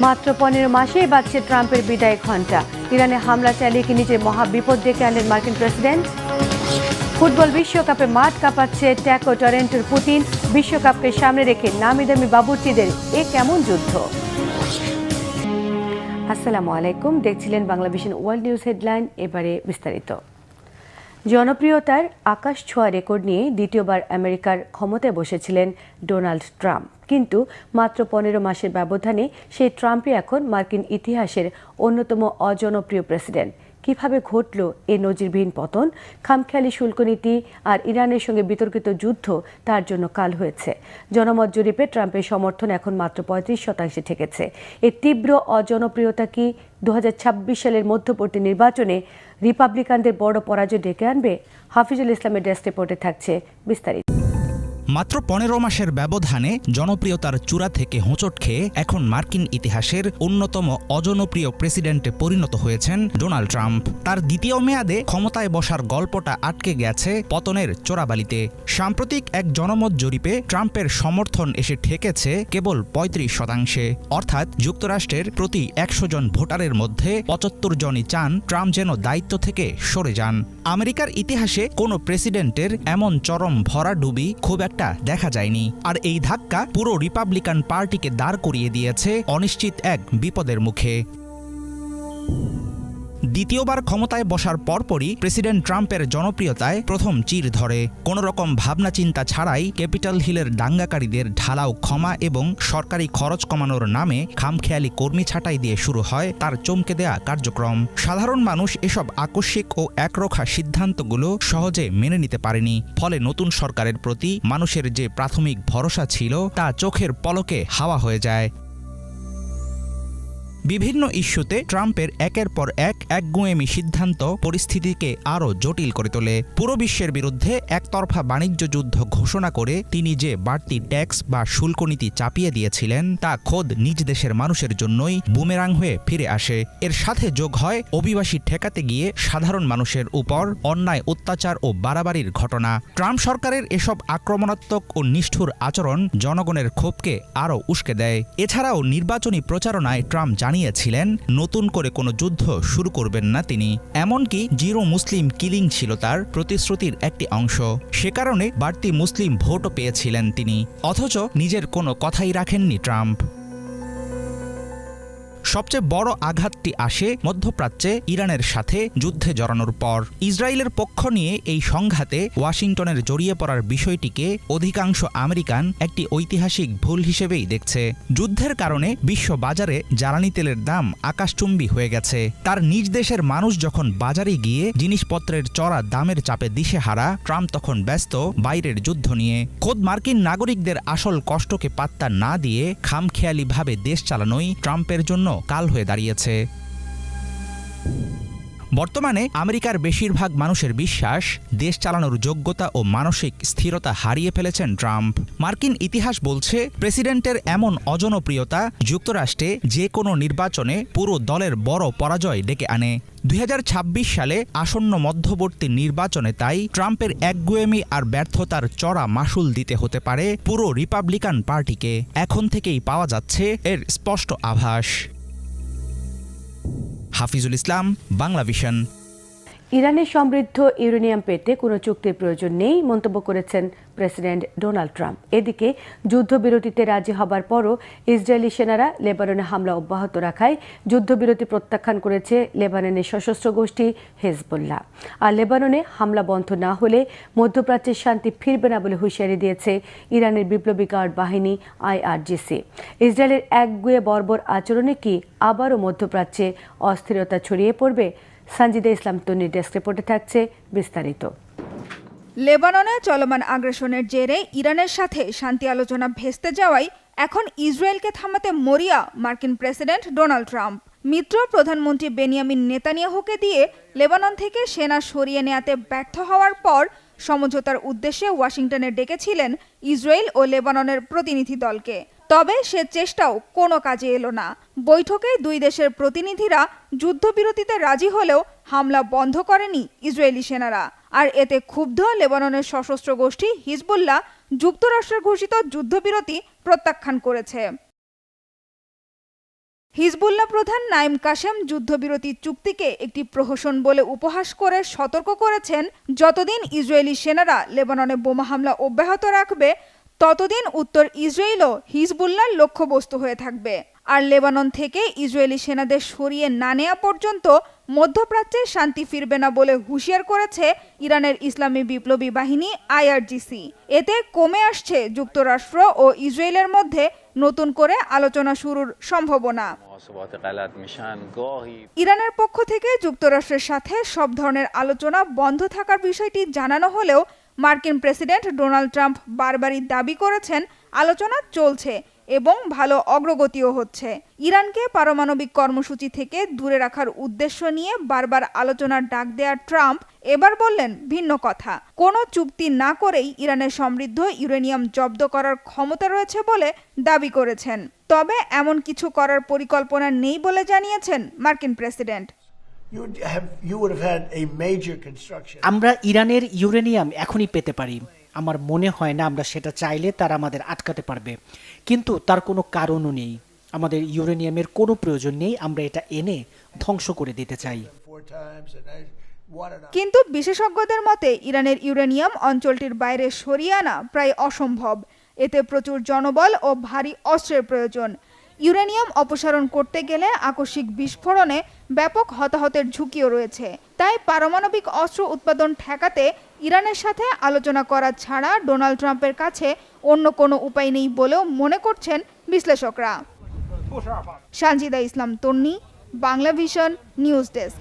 মাত্র 15 মাসেই বাজছে ট্রাম্পের বিদায় ঘণ্টা। ইরানে হামলা চালিয়ে কি নিজের মহা বিপদ ডেকে আনলেন মার্কিন প্রেসিডেন্ট? ফুটবল বিশ্বকাপে মাঠ কাঁপাচ্ছে ট্যাকো টরেন্টোর পুতিন। বিশ্বকাপকে সামনে রেখে নামি দামি বাবুর্চিদের এ কেমন যুদ্ধ? আসসালামু আলাইকুম, দেখছিলেন বাংলাভিশন ওয়ার্ল্ড নিউজ হেডলাইন। এবারে বিস্তারিত। জনপ্রিয়তার আকাশ ছোঁয়া রেকর্ড নিয়ে দ্বিতীয়বার আমেরিকার ক্ষমতায় বসেছিলেন ডোনাল্ড ট্রাম্প, কিন্তু মাত্র 15 মাসের ব্যবধানে সেই ট্রাম্পই এখন মার্কিন ইতিহাসের অন্যতম অজনপ্রিয় প্রেসিডেন্ট। কিভাবে ঘটল এই নজিরবিহীন পতন? খামখেয়ালি শুল্ক নীতি আর ইরানের সঙ্গে বিতর্কিত যুদ্ধ তার জন্য কাল হয়েছে। জনমত জরিপে ট্রাম্পের সমর্থন এখন মাত্র 35% ঠেকেছে। এই তীব্র অজনপ্রিয়তা কি 2026 সালের মধ্যবর্তী নির্বাচনে রিপাবলিকানদের বড় পরাজয় ডেকে আনবে? হাফিজুল ইসলামের ডেস্ক রিপোর্টে থাকছে বিস্তারিত। মাত্র 15 মাসের ব্যবধানে জনপ্রিয়তার চূড়া থেকে হোঁচট খেয়ে এখন মার্কিন ইতিহাসের অন্যতম অজনপ্রিয় প্রেসিডেন্টে পরিণত হয়েছেন ডোনাল্ড ট্রাম্প। তার দ্বিতীয় মেয়াদে ক্ষমতায় বসার গল্পটা আটকে গেছে পতনের চোরাবালিতে। সাম্প্রতিক এক জনমত জরিপে ট্রাম্পের সমর্থন এসে ঠেকেছে কেবল 35%, অর্থাৎ যুক্তরাষ্ট্রের প্রতি 100 জন ভোটারের মধ্যে 75 জনই চান ট্রাম্প যেন দায়িত্ব থেকে সরে যান। আমেরিকার ইতিহাসে কোনো প্রেসিডেন্টের এমন চরম ভরাডুবি খুব একটা দেখা যায়নি, আর এই ধাক্কা পুরো রিপাবলিকান পার্টিকে দাঁড় করিয়ে দিয়েছে অনিশ্চিত এক বিপদের মুখে। দ্বিতীয়বার ক্ষমতায় বসার পরপরই প্রেসিডেন্ট ট্রাম্পের জনপ্রিয়তায় প্রথম চির ধরে। কোনো রকম ভাবনা চিন্তা ছাড়াই ক্যাপিটাল হিলের দাঙ্গাকারীদের ঢালাও ক্ষমা এবং সরকারি খরচ কমানোর নামে খামখেয়ালি কর্মী ছাঁটাই দিয়ে শুরু হয় তার চমকে দেয়া কার্যক্রম। সাধারণ মানুষ এসব আকস্মিক ও একরোখা সিদ্ধান্তগুলো সহজে মেনে নিতে পারেনি, ফলে নতুন সরকারের প্রতি মানুষের যে প্রাথমিক ভরসা ছিল তা চোখের পলকে হাওয়া হয়ে যায়। বিভিন্ন ইস্যুতে ট্রাম্পের একের পর এক একগুঁয়েমি সিদ্ধান্ত পরিস্থিতিকে আরও জটিল করে তোলে। পুরো বিশ্বের বিরুদ্ধে একতরফা বাণিজ্য যুদ্ধ ঘোষণা করে তিনি যে বাড়তি ট্যাক্স বা শুল্ক নীতি চাপিয়ে দিয়েছিলেন তা খোদ নিজ দেশের মানুষের জন্যই বুমেরাং হয়ে ফিরে আসে। এর সাথে যোগ হয় অভিবাসী ঠেকাতে গিয়ে সাধারণ মানুষের উপর অন্যায় অত্যাচার ও বাড়াবাড়ির ঘটনা। ট্রাম্প সরকারের এসব আক্রমণাত্মক ও নিষ্ঠুর আচরণ জনগণের ক্ষোভকে আরও উস্কে দেয়। এছাড়াও নির্বাচনী প্রচারণায় ট্রাম্প জানিয়েছিলেন নতুন করে কোনো যুদ্ধ শুরু করবেন না তিনি। এমনকি জিরো মুসলিম কিলিং ছিল তার প্রতিশ্রুতির একটি অংশ। সে কারণে বাড়তি মুসলিম ভোটও পেয়েছিলেন তিনি, অথচ নিজের কোনো কথাই রাখেননি ট্রাম্প। সবচেয়ে বড় আঘাতটি আসে মধ্যপ্রাচ্যে ইরানের সাথে যুদ্ধে জড়ানোর পর। ইসরায়েলের পক্ষ নিয়ে এই সংঘাতে ওয়াশিংটনের জড়িয়ে পড়ার বিষয়টিকে অধিকাংশ আমেরিকান একটি ঐতিহাসিক ভুল হিসেবেই দেখছে। যুদ্ধের কারণে বিশ্ব বাজারে জ্বালানি তেলের দাম আকাশচুম্বী হয়ে গেছে। তার নিজ দেশের মানুষ যখন বাজারে গিয়ে জিনিসপত্রের চড়া দামের চাপে দিশেহারা, ট্রাম্প তখন ব্যস্ত বাইরের যুদ্ধ নিয়ে। খোদ মার্কিন নাগরিকদের আসল কষ্টকে পাত্তা না দিয়ে খামখেয়ালিভাবে দেশ চালানোই ট্রাম্পের জন্য কাল হয়ে দাঁড়িয়েছে। বর্তমানে আমেরিকার বেশিরভাগ মানুষের বিশ্বাস দেশ চালানোর যোগ্যতা ও মানসিক স্থিরতা হারিয়ে ফেলেছেন ট্রাম্প। মার্কিন ইতিহাস বলছে প্রেসিডেন্টের এমন অজনপ্রিয়তা যুক্তরাষ্ট্রে যে কোনো নির্বাচনে পুরো দলের বড় পরাজয় ডেকে আনে। 2026 সালে আসন্ন মধ্যবর্তী নির্বাচনে তাই ট্রাম্পের একগুঁয়েমি আর ব্যর্থতার চড়া মাশুল দিতে হতে পারে পুরো রিপাবলিকান পার্টিকে। এখন থেকেই পাওয়া যাচ্ছে এর স্পষ্ট আভাস। হাফিজুল ইসলাম, বাংলাভিশন। ইরানের সমৃদ্ধ ইউরেনিয়াম পেতে কোনো চুক্তির প্রয়োজন নেই মন্তব্য করেছেন প্রেসিডেন্ট ডোনাল্ড ট্রাম্প। এদিকে যুদ্ধবিরতিতে রাজি হবার পরও ইসরায়েলি সেনারা লেবাননে হামলা অব্যাহত রাখায় যুদ্ধবিরতি প্রত্যাখ্যান করেছে লেবাননের সশস্ত্র গোষ্ঠী হেজবুল্লাহ। আর লেবাননে হামলা বন্ধ না হলে মধ্যপ্রাচ্যের শান্তি ফিরবে না বলে হুঁশিয়ারি দিয়েছে ইরানের বিপ্লবী গার্ড বাহিনী IRGC। ইসরায়েলের একগুঁয়ে বর্বর আচরণে কি আবারও মধ্যপ্রাচ্যে অস্থিরতা ছড়িয়ে পড়বে? সঞ্জিদা ইসলাম তন্নির ডেস্ক রিপোর্টে থাকছে বিস্তারিত। লেবাননে চলমান আগ্রাসনের জেরে ইরানের সাথে শান্তি আলোচনা ভেস্তে যাওয়ায় এখন ইসরায়েলকে থামাতে মরিয়া মার্কিন প্রেসিডেন্ট ডোনাল্ড ট্রাম্প। মিত্র প্রধানমন্ত্রী বেনিয়ামিন নেতানিয়াহুকে দিয়ে লেবানন থেকে সেনা সরিয়ে নেয়াতে ব্যর্থ হওয়ার পর সমঝোতার উদ্দেশ্যে ওয়াশিংটনে ডেকেছিলেন ইসরায়েল ও লেবাননের প্রতিনিধি দলকে। তবে সে চেষ্টাও কোনো কাজে এলো না। বৈঠকে দুই দেশের প্রতিনিধিরা যুদ্ধবিরতিতে রাজি হলেও হামলা বন্ধ করেনি ইসরায়েলি সেনারা। আর এতে ক্ষুব্ধ লেবাননের সশস্ত্র গোষ্ঠী হিজবুল্লাহ যুক্তরাষ্ট্রের ঘোষিত যুদ্ধবিরতি প্রত্যাখ্যান করেছে। হিজবুল্লাহ প্রধান নাইম কাশেম যুদ্ধবিরতি চুক্তিকে একটি প্রহসন বলে উপহাস করে সতর্ক করেছেন, যতদিন ইসরায়েলি সেনারা লেবাননে বোমা হামলা অব্যাহত রাখবে ততদিন উত্তর ইসরায়েলও হিজবুল্লাহর লক্ষ্যবস্তু হয়ে থাকবে। আর লেবানন থেকে ইসরায়েলি সেনাদের সরিয়ে না নেওয়া পর্যন্ত মধ্যপ্রাচ্যে শান্তি ফিরবে না বলে হুঁশিয়ার করেছে ইরানের ইসলামী বিপ্লবী বাহিনী IRGC। এতে কমে আসছে যুক্তরাষ্ট্র ও ইসরায়েলের মধ্যে নতুন করে আলোচনা শুরুর সম্ভাবনা। ইরানের পক্ষ থেকে যুক্তরাষ্ট্রের সাথে সব ধরনের আলোচনা বন্ধ থাকার বিষয়টি জানানো হলেও মার্কিন প্রেসিডেন্ট ডোনাল্ড ট্রাম্প বারবারই দাবি করেছেন আলোচনা চলছে এবং ভালো অগ্রগতিও হচ্ছে। ইরানকে পারমাণবিক কর্মসূচি থেকে দূরে রাখার উদ্দেশ্য নিয়ে বারবার আলোচনার ডাক দেয়া ট্রাম্প এবার বললেন ভিন্ন কথা। কোনো চুক্তি না করেই ইরানের সমৃদ্ধ ইউরেনিয়াম জব্দ করার ক্ষমতা রয়েছে বলে দাবি করেছেন। তবে এমন কিছু করার পরিকল্পনা নেই বলে জানিয়েছেন মার্কিন প্রেসিডেন্ট। আমরা ইরানের ইউরেনিয়াম এখনই পেতে পারি। আমার মনে হয় না আমরা সেটা চাইলে তারা আমাদের আটকাতে পারবে, কিন্তু তার কোনো কারণও নেই। আমাদের ইউরেনিয়ামের কোনো প্রয়োজন নেই, আমরা এটা এনে ধ্বংস করে দিতে চাই। কিন্তু বিশেষজ্ঞদের মতে ইরানের ইউরেনিয়াম অঞ্চলটির বাইরে সরিয়ে আনা প্রায় অসম্ভব। এতে প্রচুর জনবল ও ভারী অস্ত্রের প্রয়োজন। ইউরেনিয়াম অপসারণ করতে গেলে আকস্মিক বিস্ফোরণে ব্যাপক হতাহতের ঝুঁকিও রয়েছে। তাই পারমাণবিক অস্ত্র উৎপাদন ঠেকাতে ইরানের সাথে আলোচনা করা ছাড়া ডোনাল্ড ট্রাম্পের কাছে অন্য কোনো উপায় নেই বলেও মনে করছেন বিশ্লেষকরা। সানজিদা ইসলাম তন্নি, বাংলা ভিশন নিউজ ডেস্ক।